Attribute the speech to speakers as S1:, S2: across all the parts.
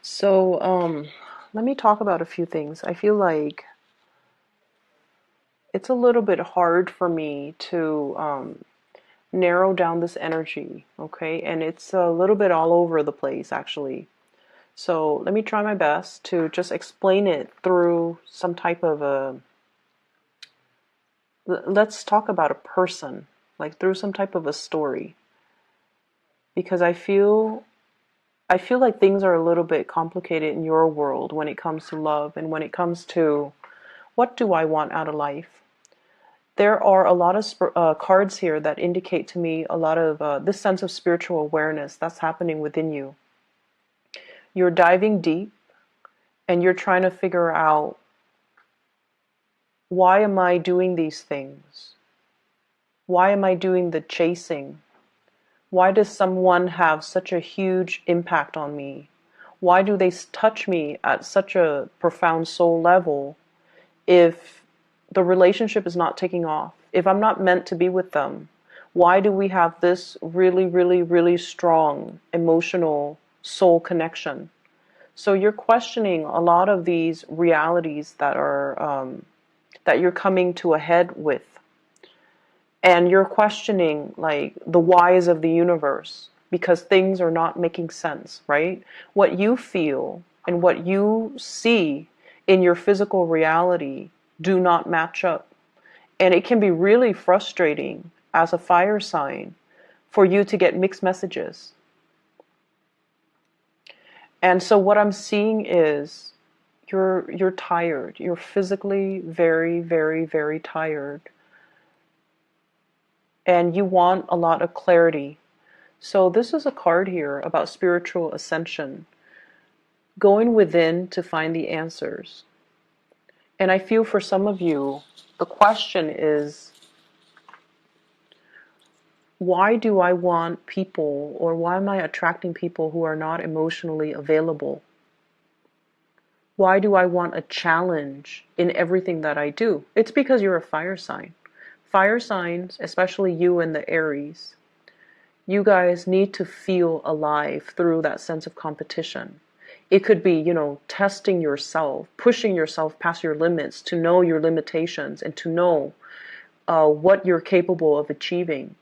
S1: So, let me talk about a few things. I feel like it's a little bit hard for me to narrow down this energy, okay? And it's a little bit all over the place, actually. So, let me try my best to just explain it through some type of a, let's talk about a person, like through some type of a story. Because I feel like things are a little bit complicated in your world when it comes to love and when it comes to what do I want out of life. There are a lot of cards here that indicate to me a lot of this sense of spiritual awareness that's happening within you. You're diving deep and you're trying to figure out, why am I doing these things? Why am I doing the chasing? Why does someone have such a huge impact on me? Why do they touch me at such a profound soul level if the relationship is not taking off? If I'm not meant to be with them, why do we have this really, really, really strong emotional soul connection? So you're questioning a lot of these realities that are that you're coming to a head with, and you're questioning like the whys of the universe because things are not making sense, right? What you feel and what you see in your physical reality do not match up. And it can be really frustrating as a fire sign for you to get mixed messages. And so what I'm seeing is you're tired. You're physically very, very, very tired. And you want a lot of clarity. So this is a card here about spiritual ascension, going within to find the answers. And I feel for some of you, the question is, why do I want people, or why am I attracting people who are not emotionally available? Why do I want a challenge in everything that I do? It's because you're a fire sign. Fire signs, especially you and the Aries, you guys need to feel alive through that sense of competition. It could be, testing yourself, pushing yourself past your limits to know your limitations and to know what you're capable of achieving.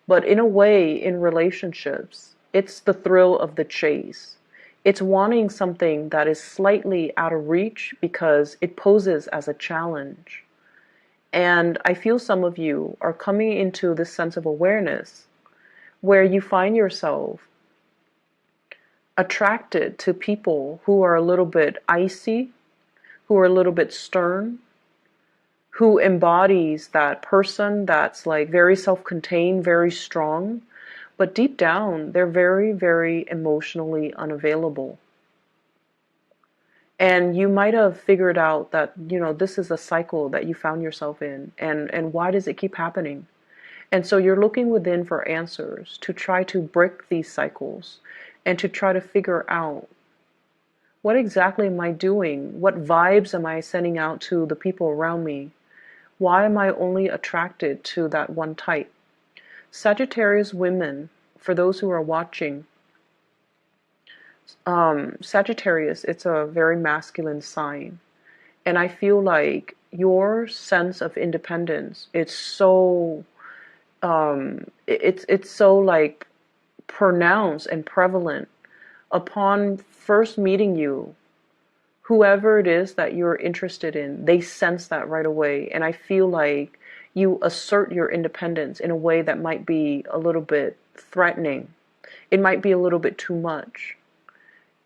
S1: But in a way, in relationships, it's the thrill of the chase. It's wanting something that is slightly out of reach because it poses as a challenge. And I feel some of you are coming into this sense of awareness where you find yourself attracted to people who are a little bit icy, who are a little bit stern, who embodies that person that's like very self-contained, very strong, but deep down they're very, very emotionally unavailable. And you might have figured out that, this is a cycle that you found yourself in, and why does it keep happening? And so you're looking within for answers to try to break these cycles and to try to figure out, what exactly am I doing? What vibes am I sending out to the people around me? Why am I only attracted to that one type? Sagittarius women, for those who are watching, Sagittarius, it's a very masculine sign. And I feel like your sense of independence, it's so it's so like pronounced and prevalent upon first meeting you. Whoever it is that you're interested in, they sense that right away. And I feel like you assert your independence in a way that might be a little bit threatening. It might be a little bit too much.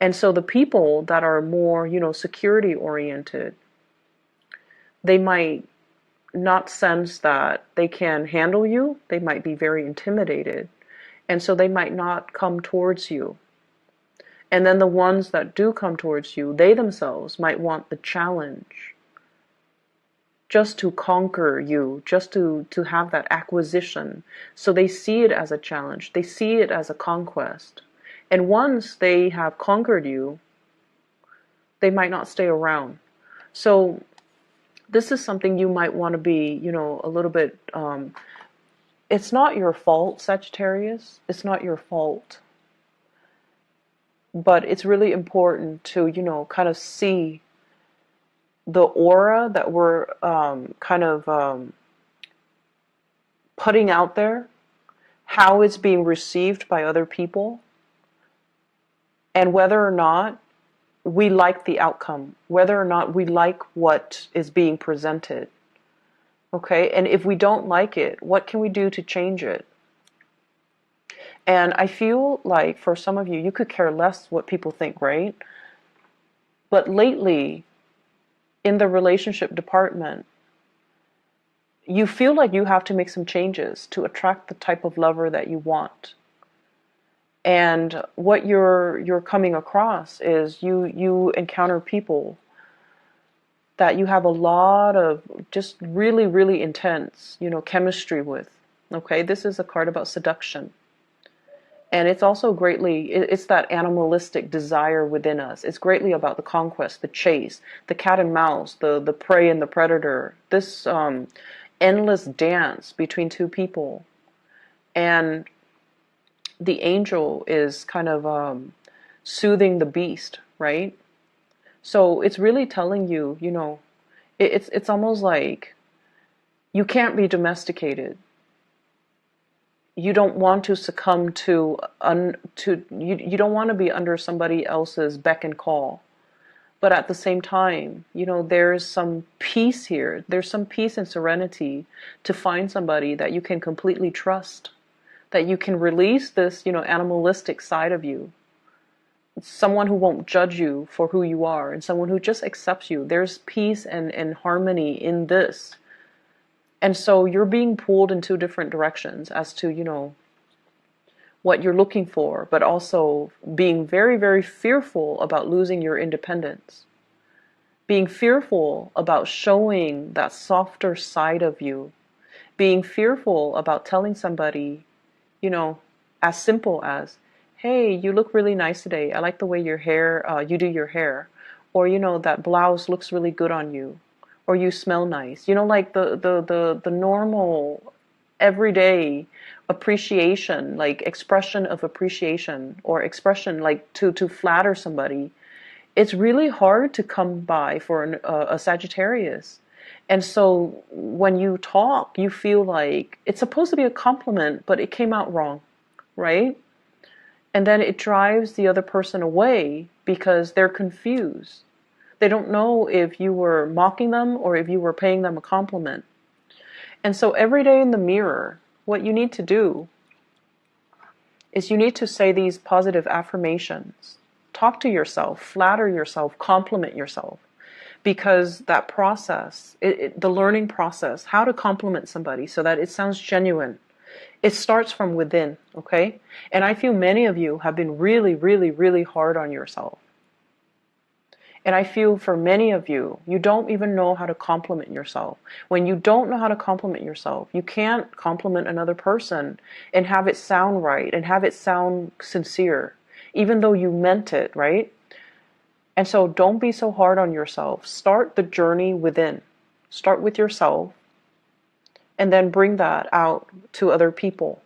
S1: And so the people that are more, security oriented, they might not sense that they can handle you. They might be very intimidated. And so they might not come towards you. And then the ones that do come towards you, they themselves might want the challenge, just to conquer you, just to have that acquisition. So they see it as a challenge. They see it as a conquest. And once they have conquered you, they might not stay around. So this is something you might want to be, a little bit, it's not your fault, Sagittarius. It's not your fault. But it's really important to, kind of see the aura that we're kind of putting out there, how it's being received by other people, and whether or not we like the outcome, whether or not we like what is being presented. Okay, and if we don't like it, what can we do to change it? And I feel like for some of you, you could care less what people think, right? But lately, in the relationship department, you feel like you have to make some changes to attract the type of lover that you want. And what you're coming across is you encounter people that you have a lot of just really, really intense, chemistry with. Okay, this is a card about seduction. And it's also it's that animalistic desire within us. It's greatly about the conquest, the chase, the cat and mouse, the prey and the predator. This endless dance between two people. And the angel is kind of soothing the beast, right? So it's really telling you, it's almost like you can't be domesticated. You don't want to succumb to you don't want to be under somebody else's beck and call. But at the same time, there's some peace here. There's some peace and serenity to find somebody that you can completely trust, that you can release this, animalistic side of you. Someone who won't judge you for who you are, and someone who just accepts you. There's peace and harmony in this. And so you're being pulled in two different directions as to, what you're looking for, but also being very, very fearful about losing your independence. Being fearful about showing that softer side of you. Being fearful about telling somebody, as simple as, hey, you look really nice today. I like the way you do your hair. Or, that blouse looks really good on you. Or you smell nice. Like the normal, everyday appreciation, like expression of appreciation, or expression like to flatter somebody. It's really hard to come by for a Sagittarius. And so when you talk, you feel like it's supposed to be a compliment, but it came out wrong, right? And then it drives the other person away because they're confused. They don't know if you were mocking them or if you were paying them a compliment. And so every day in the mirror, what you need to do is you need to say these positive affirmations. Talk to yourself, flatter yourself, compliment yourself. Because that process, the learning process, how to compliment somebody so that it sounds genuine, it starts from within, okay? And I feel many of you have been really, really, really hard on yourself. And I feel for many of you, you don't even know how to compliment yourself. When you don't know how to compliment yourself, you can't compliment another person and have it sound right and have it sound sincere, even though you meant it, right? And so don't be so hard on yourself. Start the journey within. Start with yourself and then bring that out to other people.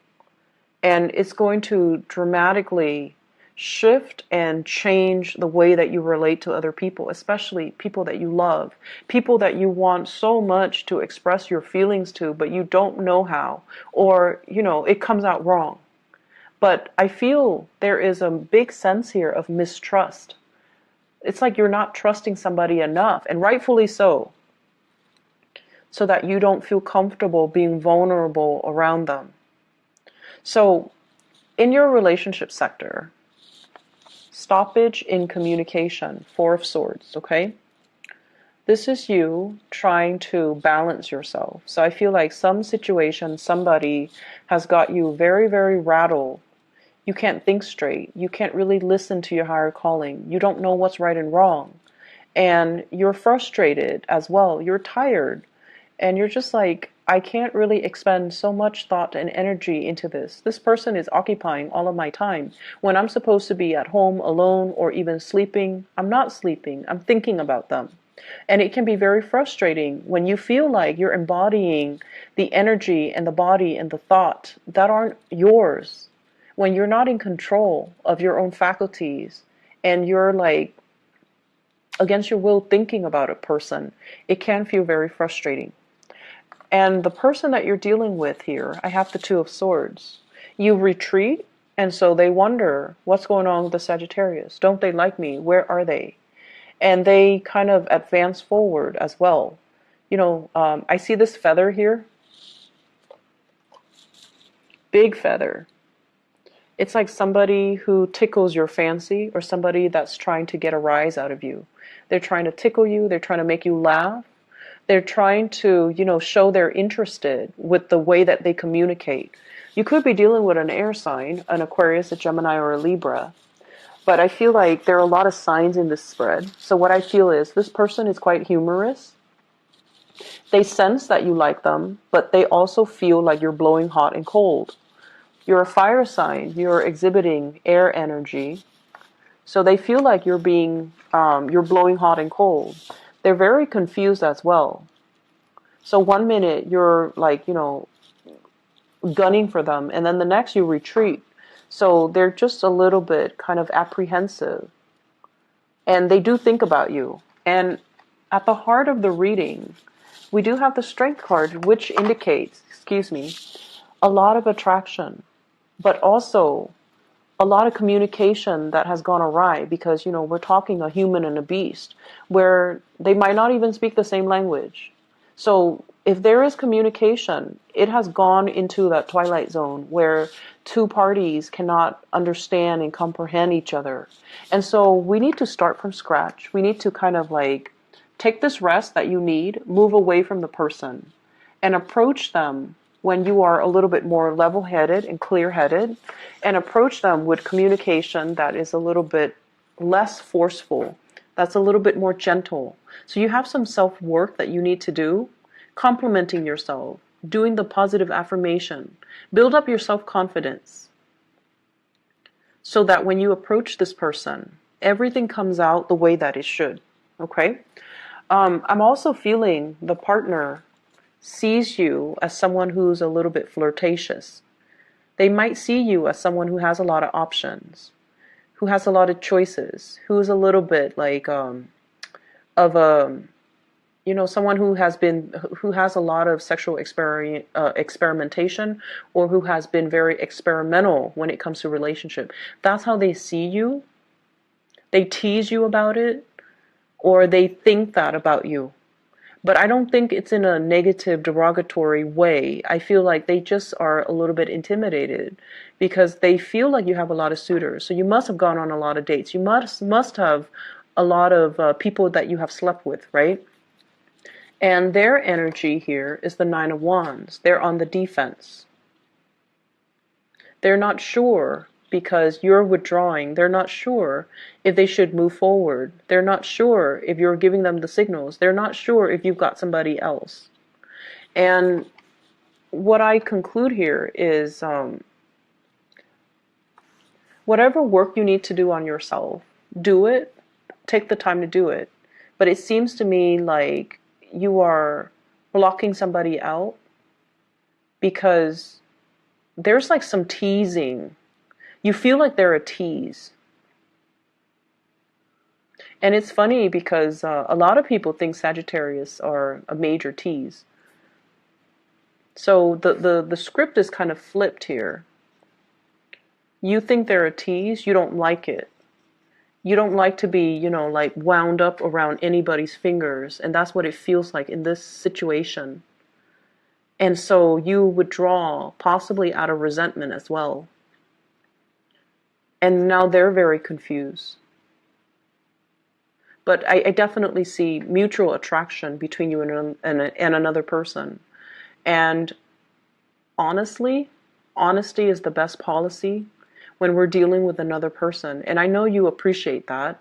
S1: And it's going to dramatically shift and change the way that you relate to other people, especially people that you love, people that you want so much to express your feelings to, but you don't know how, or, it comes out wrong. But I feel there is a big sense here of mistrust. It's like you're not trusting somebody enough, and rightfully so that you don't feel comfortable being vulnerable around them. So, in your relationship sector, stoppage in communication, Four of Swords, okay? This is you trying to balance yourself. So I feel like some situation, somebody has got you very, very rattled. You can't think straight. You can't really listen to your higher calling. You don't know what's right and wrong. And you're frustrated as well. You're tired. And you're just like, I can't really expend so much thought and energy into this. This person is occupying all of my time. When I'm supposed to be at home alone or even sleeping, I'm not sleeping. I'm thinking about them. And it can be very frustrating when you feel like you're embodying the energy and the body and the thought that aren't yours. When you're not in control of your own faculties and you're like against your will thinking about a person, it can feel very frustrating. And the person that you're dealing with here, I have the Two of Swords. You retreat, and so they wonder, what's going on with the Sagittarius? Don't they like me? Where are they? And they kind of advance forward as well. I see this feather here. Big feather. It's like somebody who tickles your fancy, or somebody that's trying to get a rise out of you. They're trying to tickle you. They're trying to make you laugh. They're trying to, show they're interested with the way that they communicate. You could be dealing with an air sign, an Aquarius, a Gemini, or a Libra. But I feel like there are a lot of signs in this spread. So what I feel is this person is quite humorous. They sense that you like them, but they also feel like you're blowing hot and cold. You're a fire sign. You're exhibiting air energy. So they feel like you're blowing hot and cold. They're very confused as well. So one minute you're like, gunning for them, and then the next you retreat. So they're just a little bit kind of apprehensive. And they do think about you. And at the heart of the reading, we do have the Strength card, which indicates, a lot of attraction, but also a lot of communication that has gone awry because, we're talking a human and a beast where they might not even speak the same language. So if there is communication, it has gone into that twilight zone where two parties cannot understand and comprehend each other. And so we need to start from scratch. We need to kind of like take this rest that you need, move away from the person, and approach them when you are a little bit more level-headed and clear-headed, and approach them with communication that is a little bit less forceful, that's a little bit more gentle. So you have some self-work that you need to do, complimenting yourself, doing the positive affirmation, build up your self-confidence, so that when you approach this person, everything comes out the way that it should, okay? I'm also feeling the partner sees you as someone who's a little bit flirtatious. They might see you as someone who has a lot of options, who has a lot of choices, who is a little bit like someone who has a lot of sexual experimentation, or who has been very experimental when it comes to relationship. That's how they see you. They tease you about it, or they think that about you. But I don't think it's in a negative, derogatory way. I feel like they just are a little bit intimidated because they feel like you have a lot of suitors. So you must have gone on a lot of dates. You must have a lot of people that you have slept with, right? And their energy here is the Nine of Wands. They're on the defense. They're not sure because you're withdrawing. They're not sure if they should move forward. They're not sure if you're giving them the signals. They're not sure if you've got somebody else. And what I conclude here is whatever work you need to do on yourself, do it. Take the time to do it. But it seems to me like you are blocking somebody out because there's like some teasing. You feel like they're a tease. And it's funny because a lot of people think Sagittarius are a major tease. So the script is kind of flipped here. You think they're a tease, you don't like it. You don't like to be, like wound up around anybody's fingers. And that's what it feels like in this situation. And so you withdraw, possibly out of resentment as well. And now they're very confused. But I definitely see mutual attraction between you and another person. And honestly, honesty is the best policy when we're dealing with another person. And I know you appreciate that.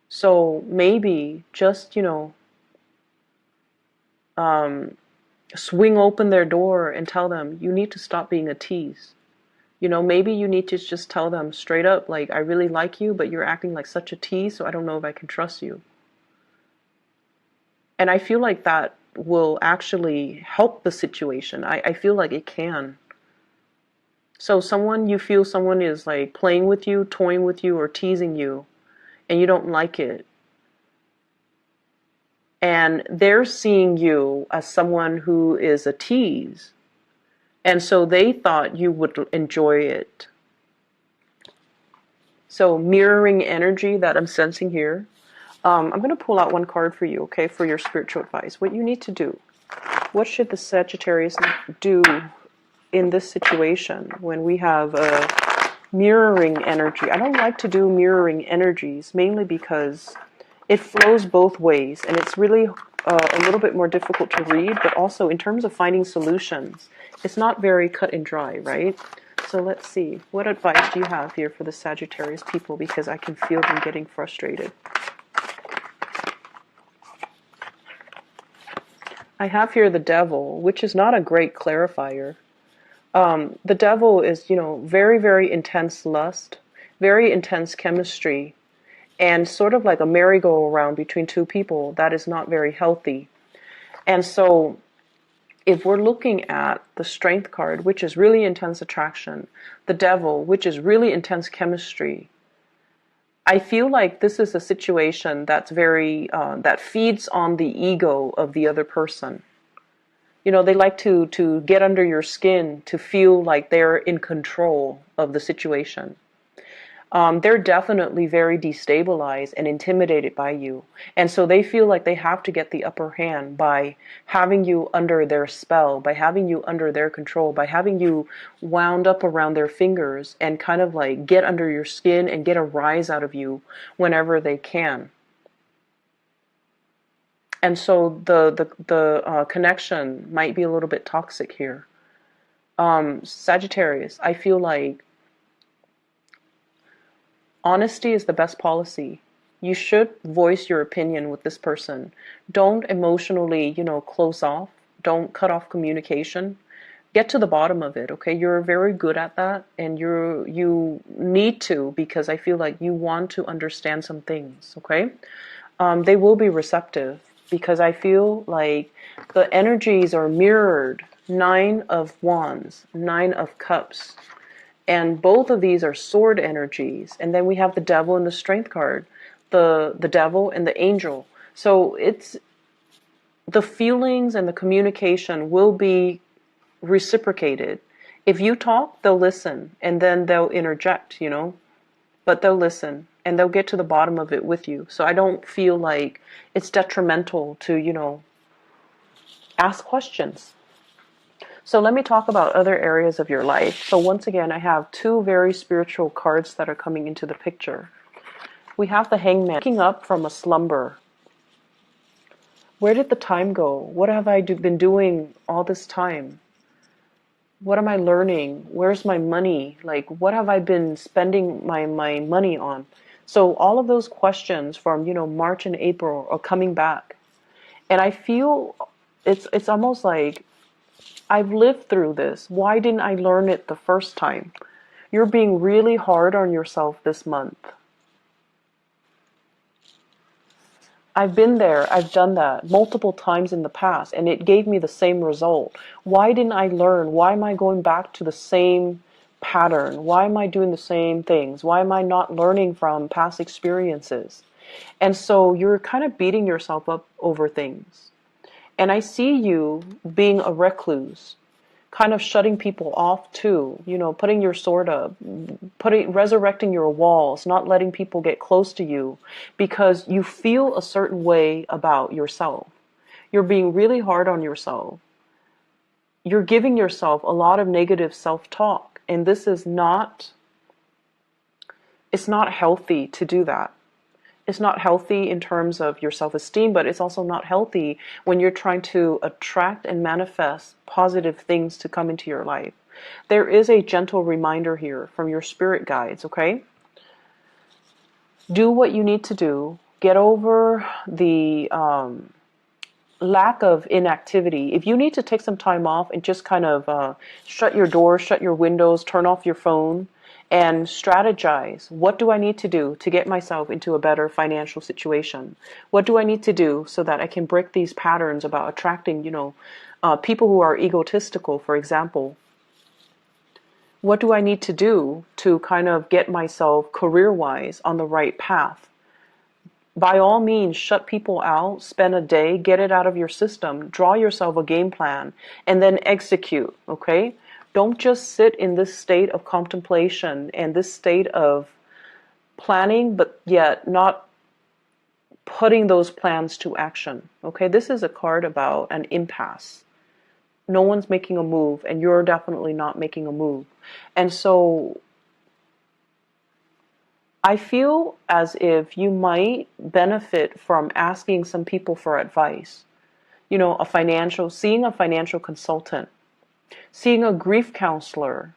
S1: So maybe just, swing open their door and tell them, you need to stop being a tease. Maybe you need to just tell them straight up, like, I really like you, but you're acting like such a tease, so I don't know if I can trust you. And I feel like that will actually help the situation. I feel like it can. So you feel someone is like playing with you, toying with you, or teasing you. and you don't like it. And they're seeing you as someone who is a tease. And so they thought you would enjoy it. So mirroring energy that I'm sensing here. I'm going to pull out one card for you, okay, for your spiritual advice. What you need to do. What should the Sagittarius do in this situation when we have a mirroring energy? I don't like to do mirroring energies, mainly because it flows both ways, and it's really a little bit more difficult to read, but also in terms of finding solutions, it's not very cut and dry, right? So let's see. What advice do you have here for the Sagittarius people? Because I can feel them getting frustrated. I have here the Devil, which is not a great clarifier. The Devil is, very, very intense lust, very intense chemistry, and sort of like a merry-go-round between two people that is not very healthy. And so if we're looking at the Strength card, which is really intense attraction, the Devil, which is really intense chemistry, I feel like this is a situation that's very, that feeds on the ego of the other person. They like to get under your skin, to feel like they're in control of the situation. They're definitely very destabilized and intimidated by you. And so they feel like they have to get the upper hand by having you under their spell, by having you under their control, by having you wound up around their fingers and kind of like get under your skin and get a rise out of you whenever they can. And so the connection might be a little bit toxic here. Sagittarius, I feel like honesty is the best policy. You should voice your opinion with this person. Don't emotionally, close off. Don't cut off communication. Get to the bottom of it, okay? You're very good at that, and you need to, because I feel like you want to understand some things, okay? They will be receptive, because I feel like the energies are mirrored. 9 of Wands, 9 of Cups. And both of these are sword energies. And then we have the Devil and the Strength card. The Devil and the Angel. So it's the feelings and the communication will be reciprocated. If you talk, they'll listen. And then they'll interject, But they'll listen. And they'll get to the bottom of it with you. So I don't feel like it's detrimental to, ask questions. So let me talk about other areas of your life. So once again, I have 2 very spiritual cards that are coming into the picture. We have the Hangman, waking up from a slumber. Where did the time go? What have I been doing all this time? What am I learning? Where's my money? Like, what have I been spending my money on? So all of those questions from, March and April are coming back. And I feel it's almost like, I've lived through this. Why didn't I learn it the first time? You're being really hard on yourself this month. I've been there. I've done that multiple times in the past, and it gave me the same result. Why didn't I learn? Why am I going back to the same pattern? Why am I doing the same things? Why am I not learning from past experiences? And so you're kind of beating yourself up over things. And I see you being a recluse, kind of shutting people off too, putting your sword up, resurrecting your walls, not letting people get close to you because you feel a certain way about yourself. You're being really hard on yourself. You're giving yourself a lot of negative self-talk, and this is it's not healthy to do that. It's not healthy in terms of your self-esteem, but it's also not healthy when you're trying to attract and manifest positive things to come into your life. There is a gentle reminder here from your spirit guides, okay? Do what you need to do. Get over the lack of inactivity. If you need to take some time off and just kind of shut your doors, shut your windows, turn off your phone, and strategize. What do I need to do to get myself into a better financial situation? What do I need to do so that I can break these patterns about attracting, people who are egotistical, for example? What do I need to do to kind of get myself career-wise on the right path? by all means, shut people out, spend a day, get it out of your system, draw yourself a game plan, and then execute, okay? Don't just sit in this state of contemplation and this state of planning, but yet not putting those plans to action, okay? This is a card about an impasse. No one's making a move, and you're definitely not making a move. And so I feel as if you might benefit from asking some people for advice. You know, seeing a financial consultant, seeing a grief counselor,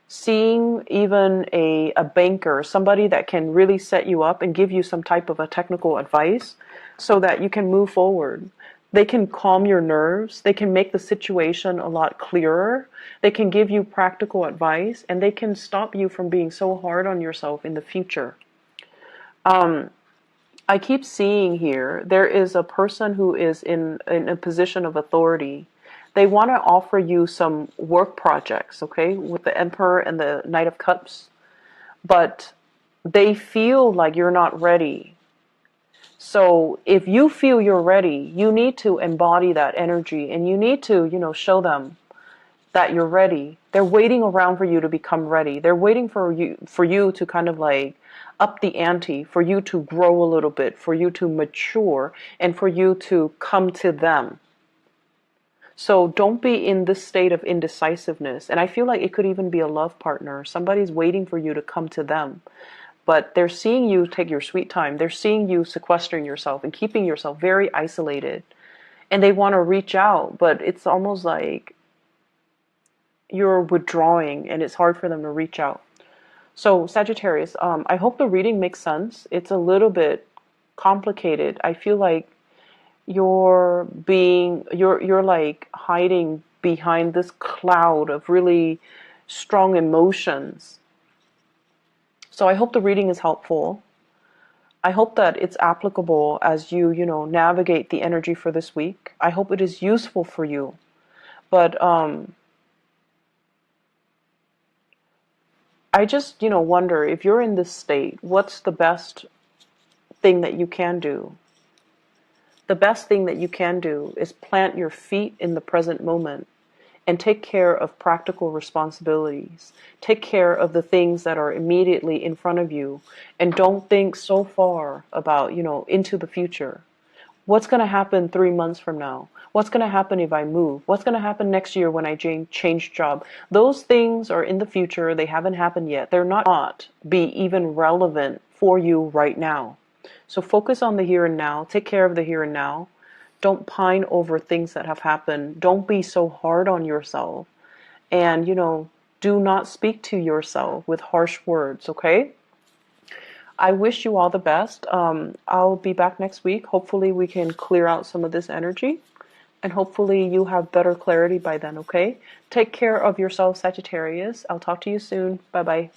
S1: seeing even a banker, somebody that can really set you up and give you some type of a technical advice so that you can move forward. They can calm your nerves. They can make the situation a lot clearer. They can give you practical advice, and they can stop you from being so hard on yourself in the future. I keep seeing here, there is a person who is in a position of authority. They want to offer you some work projects, okay, with the Emperor and the Knight of Cups. But they feel like you're not ready. So if you feel you're ready, you need to embody that energy, and you need to, show them that you're ready. They're waiting around for you to become ready. They're waiting for you to kind of like up the ante, for you to grow a little bit, for you to mature, and for you to come to them. So don't be in this state of indecisiveness. And I feel like it could even be a love partner. Somebody's waiting for you to come to them. But they're seeing you take your sweet time. They're seeing you sequestering yourself and keeping yourself very isolated. And they want to reach out, but it's almost like you're withdrawing and it's hard for them to reach out. So Sagittarius, I hope the reading makes sense. It's a little bit complicated. I feel like you're like hiding behind this cloud of really strong emotions. So I hope the reading is helpful. I hope that it's applicable as you, navigate the energy for this week. I hope it is useful for you. But I just, wonder if you're in this state, what's the best thing that you can do? The best thing that you can do is plant your feet in the present moment and take care of practical responsibilities. Take care of the things that are immediately in front of you, and don't think so far about, into the future. What's going to happen 3 months from now? What's going to happen if I move? What's going to happen next year when I change job? Those things are in the future. They haven't happened yet. They're not be even relevant for you right now. So focus on the here and now. Take care of the here and now. Don't pine over things that have happened. Don't be so hard on yourself. And, do not speak to yourself with harsh words, okay? I wish you all the best. I'll be back next week. Hopefully we can clear out some of this energy. And hopefully you have better clarity by then, okay? Take care of yourself, Sagittarius. I'll talk to you soon. Bye-bye.